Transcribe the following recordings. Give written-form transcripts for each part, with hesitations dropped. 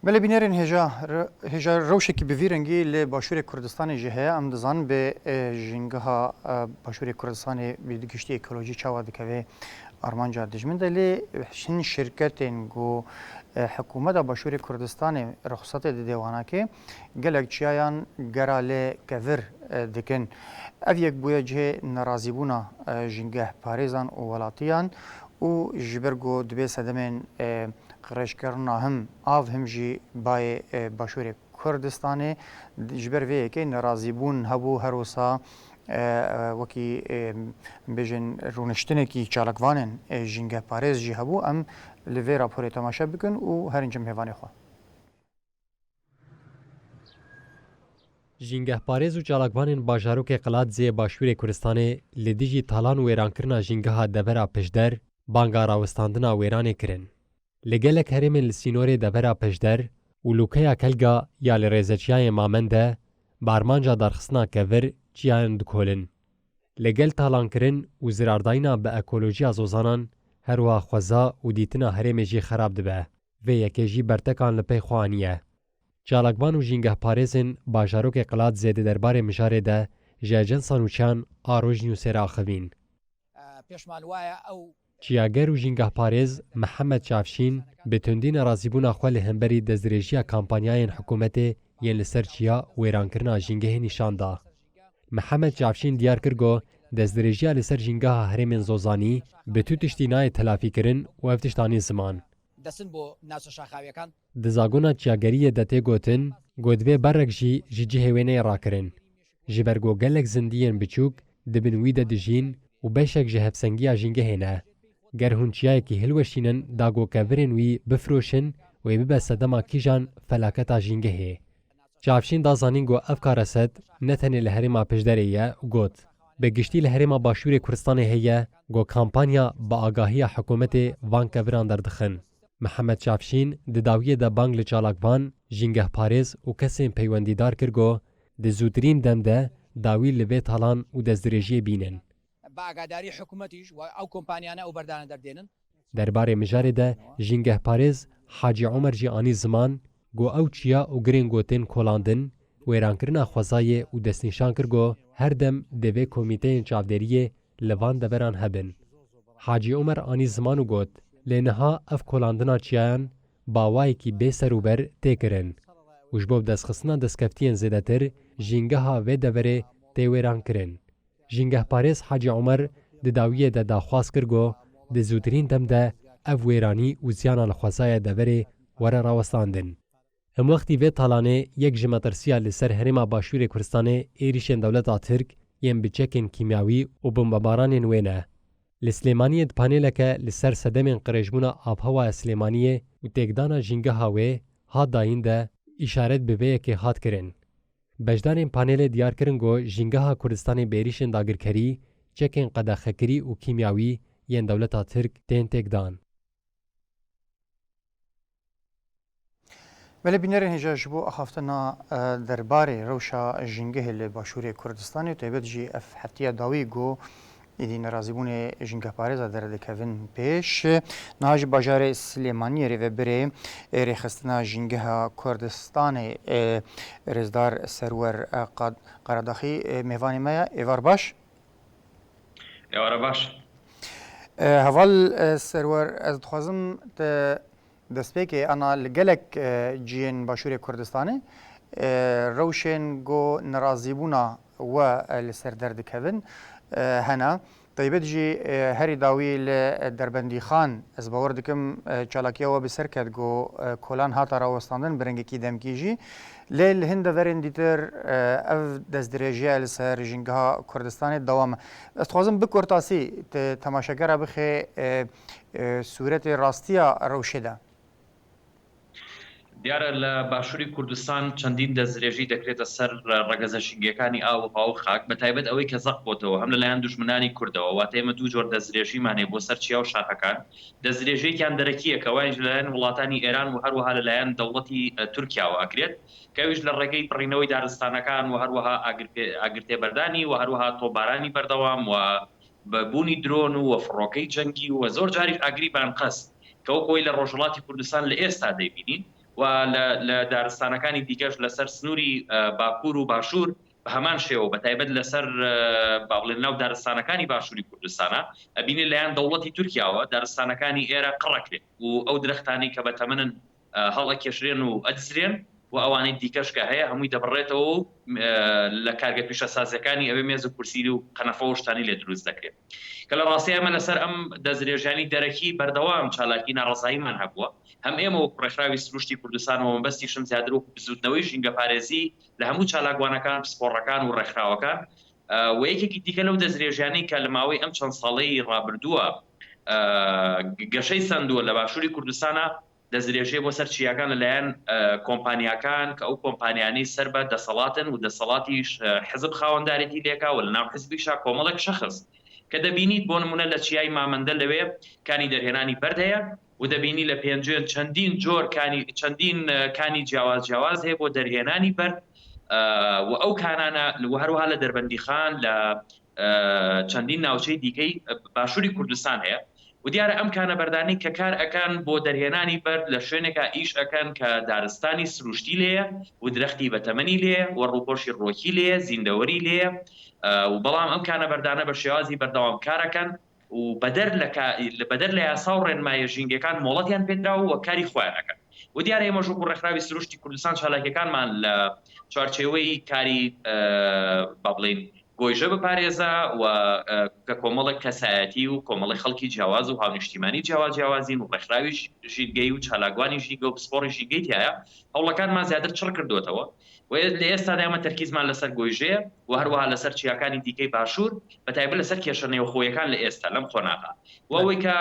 بله بینرین هجا روشکی بویرنگی ل باشور کردستان جهه ام دزان به جنگها باشور کردستان بیدگشتی اکولوژی چاوا دکوه آرمانجا دجمن دلی شن شرکتین گو حکومت باشور کردستان رخصت دیوانه که گلک چیان گراله کور دکن اف یک بویا جه نرازیبونا جنگه پاریزان و ولاتیان و جبرگو دبی سدمن قرشکرنا هم آف هم جی بای باشور کردستان جبر وی که نرازیبون هبو هروسا وکی بیشن رونشتنه کی چالکوانن جنگه پاریز جی هبو ام لوی راپوری تماشا بکن و هر اینجا میوانی خوا جنگه پاریز و چالکوانن باجارو که قلات زی باشور کردستان لدیجی تالان ویرانکرنا جنگه ها دبرا پشدر بانگارا وستاندنا ویرانه کرن. لگلک هرمن لسینور دبرا پشدر و لوکیا کلگا یا لرزچیای مامنده بارمانجا درخصنا کور چیان دکولن. لگل تالان کرن و زرارداینا به اکولوژی ازوزانان هروا خوزا و دیتنا هرم جی خراب دبه و یکی جی برتکان لپی خوانیه. چالکبان و جنگه پاریزن باجاروک قلات زیده دربار مجاره ده جاجن سانوچان آروژ نیوسر آخوین. چیاگر و جنگه پاریز محمد چافشین به تندین رازیبون اخوال همبری دزدریجی کامپانیاین حکومت ین لسر چیا ویرانکرنا جنگه نشان دا. محمد چافشین دیار کرگو دزدریجی لسر جنگه هرمین زوزانی به تو تشتینای تلافی کرن و افتشتانی زمان. دزاگونا چیاگری دته گوتن گودوی برک جی جهوینه را کرن. جبرگو گلک زندین بچوک دبن ویده دجین و بشک جهفسنگی جنگه هنه. گر هونچیای که هلوشینن داگو کورین وی بفروشن و ببه صدما کیجان فلاکتا جنگه هی. چافشین دا زانین گو افکار سد نتنی لحرما پشدره یه گوت. به گشتی لحرما باشور کردستان هیه گو کامپانیا با آگاهی حکومت وان کوران دردخن. محمد چافشین دداویه دا بانگ لچالاکوان جنگه پاریز و کسین پیوندیدار کرگو دزودرین دمده داوی لوی تالان و دزدریجی بینن. باگاداری حکومتیش و او کمپانیانه او بردان دردینن درباره مجاره ده جنگه پاریز حاجی عمر جی آنی زمان گو او چیا و گرین گوتن کولاندن ویرانکرنا خوزای و دستنشان کرگو هر دم دوی کمیته چاودریه لوان دبران هبن. حاجی عمر آنی زمانو گوت لینها اف کولاندنا چیان باوایی کی بی سروبر تیکرن. وجبوب دستخصنا دستکفتین زیدتر جنگه ها و دبره تی ویران کرن. جنگه پاریز حاجی عمر دداویه ده داخواست کرگو ده زودرین دم ده اف ویرانی و زیانا لخوزای دبره وره راوستاندن. هم وقتی وی تالانه یک جمترسیا لسر هرما باشور کردستان ایریشن دولتا ترک یم بچکن کیمیاوی و بمبارانین وینه. لسلیمانیه پانیلکه لسر سدمین قرجمونا آبهوا سلیمانیه و تکدانا جنگه هاوی هاد داین ده اشارت ببیه که هاد کرن. بجدان پانل دیار کرن گو جنگه کردستان بیریشن داگرکری چکن قداخکری و کیمیاوی ین دولتا ترک تین تکدان. ولی بینرین هجا جبو اخافتنا درباره روشا جنگه لباشور کردستان و تایبت جی اف حتیه داوی گو ایدی نرازیبون جنگه پاریز درده کوین پیش نهاج باجار سلیمانی ریوه بره ریخستنا جنگه کردستان رزدار سرور قرداخی میوانی میا ایوار باش؟ ایوار باش هوال سرور از دخوازم دست که انا لگلک جین باشور کردستانه روشن گو نرازیبونا و لسر درده کوین هنا طيبت جي هاري داوي دربندي خان از باور دكم چالاكيا و بسر كد گو كولان هاتا راوستاندن برنگي كي دم كيجي ليل هند ورن ديتر اف دزدريجيا لسر جنگها كردستان دوام استخوازم بكورتاسي تماشاگر بخي صورت راستيا روشده دیارە لە باشووری کوردستان چەندین دەستدرێژی دەکرێتە سەر ڕەگەزە شنگیەکانی ئاو و خاک بە تایبەت ئەوەی کە زەق بۆتەوە هەم لەلایەن دوژمنانی کوردەوە واتە ئێمە دوو جۆر دەستدرێژیمانێ بۆ سەر چیا و شاخەکان دەستدرێژەیەکیان دەرەکیە کەوایش لەلایەن وڵاتانی ئێران و هەروەها لەلایەن دەوڵەتی تورکیاوە ئەکرێت کەویش لە ڕێگەی بڕینەوەی دارستانەکان و هەروەها ئاگرتێبەردانی و هەروەها تۆبارانی بەردەوام و بەبوونی درۆن و فڕۆکەی جەنگی و زۆر جاریش ئاگری بانقەست کەو کۆی لە ڕۆژهەڵاتی کوردستان لە ئێستا دەیبینین و لە دارستانەکانی دیکەش لەسەر سنووری باکوور و باشوور بە هەمان شێوە بە تایبەت لەسەر باڵێن ناو دارستانەکانی باشووری کوردستانە ئەبینێ لەیان دەوڵەتی تورکیاوە دارستانەکانی ئێرە قڕەکرێت و ئەو درەختانی کە بەتەمەنن هەڵەکێشرێن و ئەدزرێن و ئەوانەی دیکەش کە هەیە هەمووی دەبڕێتەوە و لە کارگە پیشەسازەکانی ئەوێ مێز و کورسی و قەنەفە و شتانی لێ دروست دەکرێت کە لە ڕاستی ئەمە لەسەر ئەم دەستدرێژانی دەرەکی بەردەوام چالاکی ناڕزاییمان هەبووە هەم ئێمە و ڕێکخراوی سروشتی کوردستانەوە مەبەستیشم زیادر و بزوتنەوەی ژینگە پارێزی لە هەموو چالاکوانەکان پسپۆڕەکان و ڕێکخراوەکان و یەکێکی دیکە لەو دەستدرێژانەی کە لە ماوەی ئەم چەند ساڵەی ڕابردووە گەشەی سندووە لە باشووری کوردستانە دەستدرێژێ بۆ سەر چیاکان لەلایەن کۆمپانیاکان کە ئەو کۆمپانیانەی سەر بە دەسەڵاتن و دەسەڵاتیش حزب خاوەندارێتی لێکا و لە ناو حزبیشا کۆمەڵێک شەخص کە دەبینیت بۆ نمونە لە چیای مامەندە لەوێ کانی دەرهێنانی بەرد هەیە و دەبینی لە پێنجێن چەندین جۆر چەندین کانی جیاواز هەیە بۆ دەرهێنانی بەرد و ئەو کانانە هەروها لە دەربەندیخان لە چەندین ناوچەی دیکەی باشووری کوردستان هەیە و دیارە ئەم کانە بەردانی کە کار ئەکەن بۆ دەرهێنانی بەرد لە شوێنێکە ئیش ئەکەن کە دارستانی سروشتی لێە و درەختی بەتەمەنی لێ و ڕووپۆشی ڕۆکی لێ زیندەوەری لێ و بەڵام ئەم کانە بەردانە بە شێوازی بەردەوام کارەکەن و بەدەر لە یاسا و ڕێنمایە ژینگەکان مۆڵەتیان پێدراوە و کاری خۆیانەکەن و دیارە ئێمە ژوو ڕێکخراوی سروشتی کوردستان چالاکیەکانمان لە چوارچێوەی کاری با بڵێن گۆیژە بپارێزە و کە کۆمەڵێک کەسایەتی و کۆمەڵی خەڵکی جیاواز و هاونیشتیمانی جیاوازین و ڕێکخراوی ژینگەی و چالاکوانی ژینگە و پسپۆڕی ژینگەی تایە هەوڵەکانمان زیاتر چڕ کردوێتەوە و لە ئێستا ئێمە تەرکیزمان لەسەر گۆیژەیە و هەروەها لەسەر چیاکانی دیکەی باشوور بەتایبەت لەسەر کێشە نێوخۆیەکان لە ئێستا لەم خۆناغا و ئەوەی کە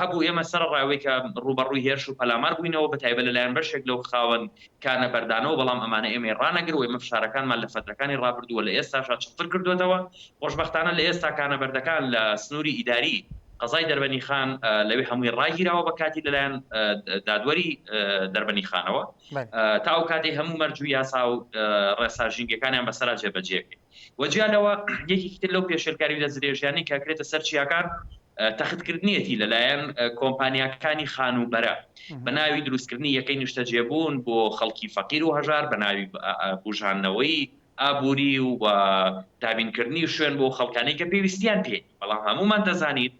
هەبوو ئێمە سەر ڕاوەی کە ڕوبەڕووی هێرش و پەلامار بووینەوە بەتایبەت لەلایەن بەشێک لەو خاوەن کانە بەردانەوە بەڵام ئەمانە ئێمە ڕانەگر و ئێمە فشارەکانمان لە فترەکانی ڕابردووە لە ئێستاشا چڕ کردوێتەوە خۆشبەختانە لە ئێستا کانە بەردەکان لە سنووری ئیداری قەزای دەربەنی خان لەوێ هەمووی ڕاگیراوە بە کاتی لەلایەن دادوەری دەربەنی خانەوە تا ئەو کاتی هەموو مەرجووی یاسا و ڕێساژینگەکانیان بەسەرا جێبەجێکرێت وەجیانەوە یەکێکی تر لەو پێشێلکاری دەستدرێژیانی کە کرێتە سەر چیاکان تەختکردنیەتی لەلایەن کۆمپانیاکانی خانوبەرە بە ناوی دروستکردنی یەکەی نیشتەجێبوون بۆ خەڵکی فەقیر و هەژار بە ناوی بژانەوەی ئابووری و دابینکردنی شوێن بۆ خەڵکانی کە پێویستیان پێ بەڵام هەمومان دەزانیت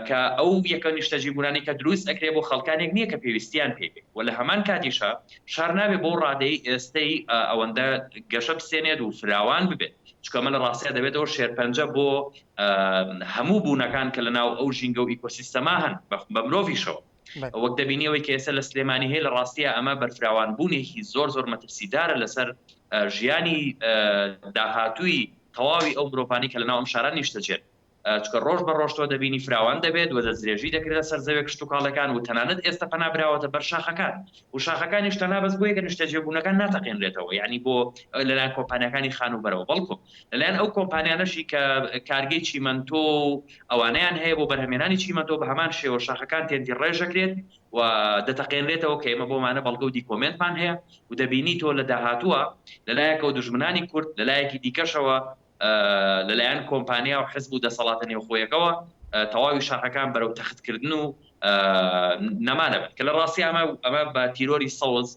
کە ئەو یەکە نیشتەجێبوونانی کە دروست ئەکرێ بۆ خەڵکانێک نییە کە پێویستیان پێ و لە هەمان کاتیشە شار نابێ بۆ ڕادەی ئێستەی ئەوەندە گەشە بسێنێت و فراوان ببێت چکەمە لە ڕاستیە دەبێتەوە شێرپەنجە بۆ هەموو بوونەکان کە لەناو ئەو ژینگە و ئیکۆسیستەما هەن بە مرۆڤیشەوە وەک دەبینیەوەی کە ئێستا لە سلێمانی هەیە لە ڕاستیە ئەمە بەرفراوان بوونێکی زۆر مەترسیدارە لەسەر ژیانی داهاتووی تەواوی ئەو مرۆڤانی کە لەناو ئەم شاران نیشتەجێن چکە ڕۆژ بە ڕۆژتەوە دەبینی فراوان دەبێت و دەستدرێژی دەکرێت سەر زەوێک شتوکاڵەکان و تەنانەت ئێستا پەنابراوەتە بەر شاخەکان و شاخەکانیش تەنها بەس بۆ یەکە نیشتەجێبوونەکان ناتەقێنرێتەوە یعنی بۆ لەلایەن کۆمپانیەکانی خانوبەرەوە بەڵکو لەلایەن ئەو کۆمپانیانەشی کە کارگەی چیمەنتۆ ئەوانەیان هەیە بۆ بەرهەمێنانی چیمەنتۆ بە هەمان شێوە شاخەکان تێنی ڕێژەکرێت و دەتەقێنرێتەوە کە ئێمە بۆمانە بەڵگە و دیکۆمنتمان هەیە و دەبینی تۆ لە داهاتووە لەلایەکە و دژمنانی کورد لەلایەکی دیکەشەوە لەلایەن کۆمپانیا و حزب و دەسەڵاتە نێوخۆیەکەوە تەواوی شاخەکان بەرەو تەختکردن و نەمانەبێت کە لە ڕاستی ئەمە بە تیرۆری سەوز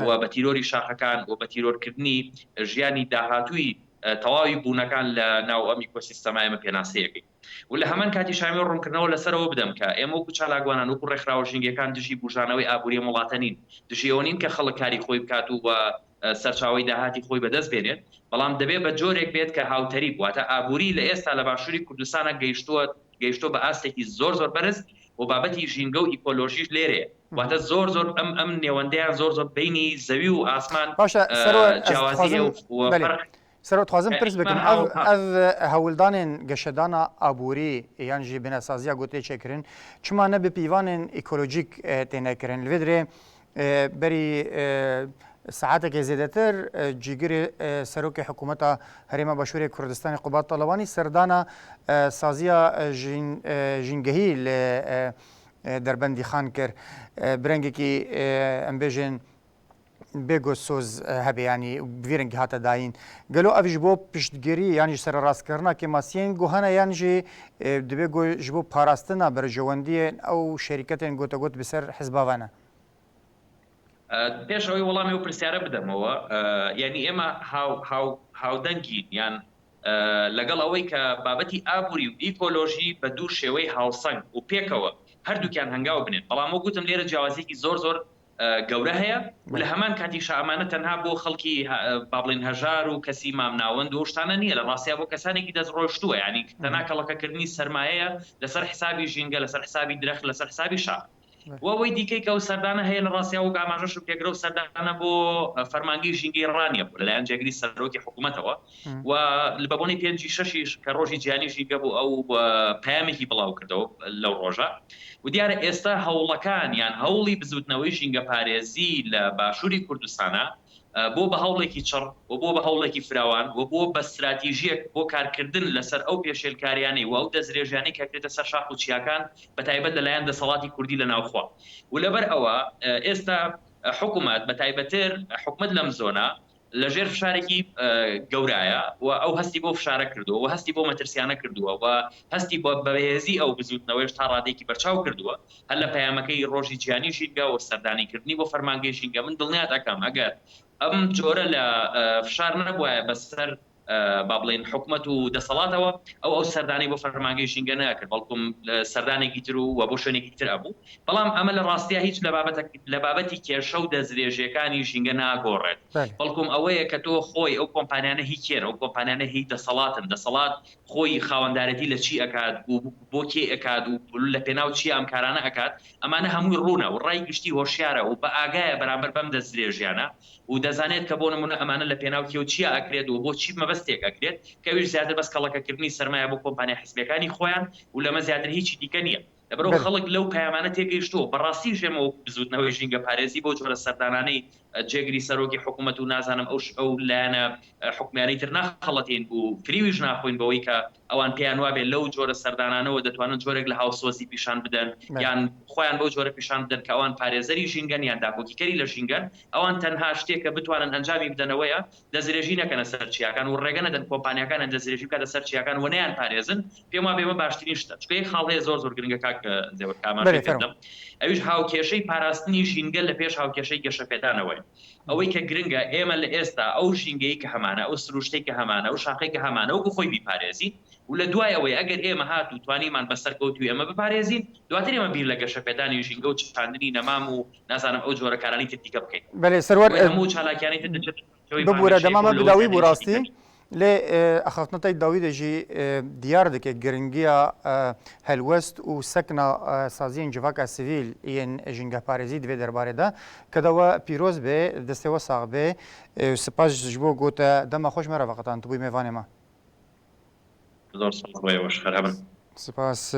و بە تیرۆری شاخەکان و بە تیرۆرکردنی ژیانی داهاتووی تەواوی بوونەکان لە ناو ئەم ئیکۆسیستەمای ئێمە پێناسەیەکەی و لە هەمان کاتی شامی ڕوونکردنەوە لەسەرەوە بدەم کە ئێمە وەکو چالاکوانان وەکو ڕێکخراوە ژینگەکان دژی بژانەوەی ئابووری وڵاتە نین دژی ئەوە نین کە خەڵک کاری خۆی بکات و سەرچاوی داهاتی خۆی بەدەست بێنێت بەڵام دەبێت بە جۆرێک بێت کە هاوتەری بواتە ئابووری لە ئێستا لە باشووری کوردستانە گەیشتۆ بە ئاستێکی زۆر بەرز و بابەتی ژینگە و ئیکۆلۆژیش لێرەیە واتە زۆر ئەم نێوەندەیان زۆر بینی زەوی و ئاسمان جیاوازیە و سەرۆت خوازم پرس بکەم ئەv هەوڵدانên گەشەدانە ئابووری یان jî بنەسازیya gotê çêkirin çima ne bi pîvanên îkolojîk têne kirin li vê dirê berî saetekê zêdetir cîgirê serokê hikûmeta Herêma Başûrê Kurdistanê Qubat Talebanî serdana saziya jîngehî li Derbendî Xan kir bi rengekî em bêjin بێگۆسۆز هەبێ ینی vêrengî hate dayîn gelo ev ji bo piştgirî yan jî serrastkirina kêmasiyên guhana yan jî dibe ji bo parastina berjewendiyên ew şerîketên gotegot bi ser hizba ve ne پێش ئەوەی وەڵامی و پرسیارە بدەمەوە یعنی ئێمە هاودەنگین یان لەگەڵ ئەوەی کە بابەتی ئابووری و ئیکۆلۆژی بە دوو شێوەی هاوسەنگ و پێکەوە هەردووکیان هەنگاو بنێن بەڵام وە گوتم لێرە جیاوازێکی زۆر گەورە هەیە و لە هەمان کاتی شەمانە تەنها بۆ خەڵکی با بڵێن هەژار و کەسی مامناوەند و شتانە نییە لە ڕاستیا بۆ کەسانێکی دەستڕۆشتووە ینی تەنها کەڵەکەکردنی سەرمایەیە لەسەر حسابی ژینگە لەسەر حسابی درەخت لەسەر حسابی شار وەوەی دیکەی کە ئەو سەردانە هەیە لە ڕاستیا و ئاماژەش و پێگرە و سەردانە بۆ فەرمانگەی ژینگەی ڕانیە بوو لەلایەن جێگری سەرۆکی حکوومەتەوە و لە بەبوونی پێنجی شەشیش کە ڕۆژی جیانی ژینگە بوو ئەو پەیامێکی بڵاو کردەوە لەو ڕۆژە و دیارە ئێستا هەوڵەکان یان هەوڵی بزوتنەوەی ژینگە پارێزی لە باشووری کوردستانە بۆ بە هەوڵێکی چڕ و بۆ بە هەوڵێکی فراوان و بۆ بە استراتیژیەک بۆ کارکردن لەسەر ئەو پێشێلکاریانی و ئەو دەستدرێژیانی کە کرێتە سەر شاخ و چیاکان بەتایبەت لەلایەن دەسەڵاتی کوردی لە ناوخوا و لەبەر ئەوە ئێستا حکوومەت بەتایبەتر حکومت لەم زۆنە لەژێر فشارێکی گەورایە و ئەو هەستی بۆ فشارە کردووە و هەستی بۆ مەترسیانە کردووە و هەستی بۆ بەهێزی ئەو بزوتنەوەیش تا ڕادێکی بەرچاو کردووە هەر لە پەیامەکەی ڕۆژی جیانی ژینگە و سەردانیکردنی بۆ فەرمانگەی ژینگە من دڵنیات ئەەکەم ئەگەر ئەم جۆرە لە فشار نەبووە بەسەر با بڵێن حکوومەت و دەسەڵاتەوە ئەو سەردانی بۆ فەرمانگەی ژینگە ناکرد بەڵکوم سەردانێکی تر و بۆ شوێنێکی تر ئەبوو بەڵام ئەمە لە ڕاستیا هیچ لە بابەتی کێشە و دەستدرێژیەکانی ژینگە ناگۆڕێت بەڵکوم ئەوەیە کە تۆ خۆی ئەو کۆمپانیانە هی کێرە ئەو کۆمپانیانە هی دەسەڵاتن دەسەڵات خۆی خاوەندارەتی لە چی ئەکات و بۆ کێ ئەکات و لە پێناو چی ئەم کارانە ئەکات ئەمانە هەمووی ڕوونە و ڕای گشتی هۆشیارە و بە ئاگایە بەرامبەر بەم دەستدرێژیانە و دەزانێت کە بۆ نمونە ئەمانە لە پێناو کێ و چیە ئەکرێت و بۆ چی مەبەستێک ئەکرێت کەویش زیاتر بەس کەڵەکەکردنی سەرمایە بۆ کۆمپانیا حیزبەکانی خۆیان و لەمە زیاتر هیچی دیکە نییە لەبەرەوە خەڵک لەو پەیامانە تێگەیشتووە بەڕاستی ژێمەوە بزوتنەوەی ژینگە پارێزی بۆ جۆرە سەردانانەی جێگری سەرۆکی حکوومەت و نازانم ئەو لایەنە حکومیانەی تر ناخەڵەتین و فریویش ناخۆین بەوەی کە ئەوان پێیان وابێ لەو جۆرە سەردانانەوە دەتوانن جۆرێک لە هاوسۆزی پیشان بدەن یان خۆیان بۆ جۆرە پیشان بدەن کە ئەوان پارێزەری ژینگەن یان داپۆکیکەری لە ژینگەن ئەوان تەنها شتێکە بتوانن ئەنجامی بدەنەوەیە دەستدرێژی نەکەنە سەر چیاکان و ڕێگە نەدەن کۆمپانیەکان دەستدرێژی بکاتە سەر چیاکان و نەیان پارێزن پێم وابێ ئەمە باشترین شتە چونکە یەک خاڵ هەیە زۆر گرنگە کاک زێوەرکامان ئەویش هاوکێشەی پاراستنی ژینگە لە پێش هاوکێشەی گەشەپێدانەوەی ئەوەی کە گرنگە ئێمە لە ئێستا ئەو ژینگەی کە هەمانە ئەو سروشتەی کە هەمانە ئەو شاخەی کە هەمانە و بخۆی بیپارێزی و لە دوای ئەوەی ئەگەر ئێمە هات و توانیمان بەسەر کەوتوی ئەمە بپارێزین دواتر ئێمە بیر لە گەشەپێدانی ژینگە و چاندنی نەمام و نازانم ئەو جۆرە کارانی تر دیکە بکەین بەڵێ سەروەر هەموو چالاکیانی ببوورە دەمامە بداوی بۆ ڕاستی لێ ئەخەفتنەتەی داوی دەژی دیار دەکێت گرنگیە هەلوەست و سەکنا سازیین جڤاکە سیڤیل یەن ژینگە پارێزی دەبێت دەربارەدا کەدەوە پیرۆز بێ دەستێوە ساغ بێ سپاس ji بۆ گوتە دەما خۆش مەرە بەقەتان تو بووی میێوانێمە زۆر سپاس سپاس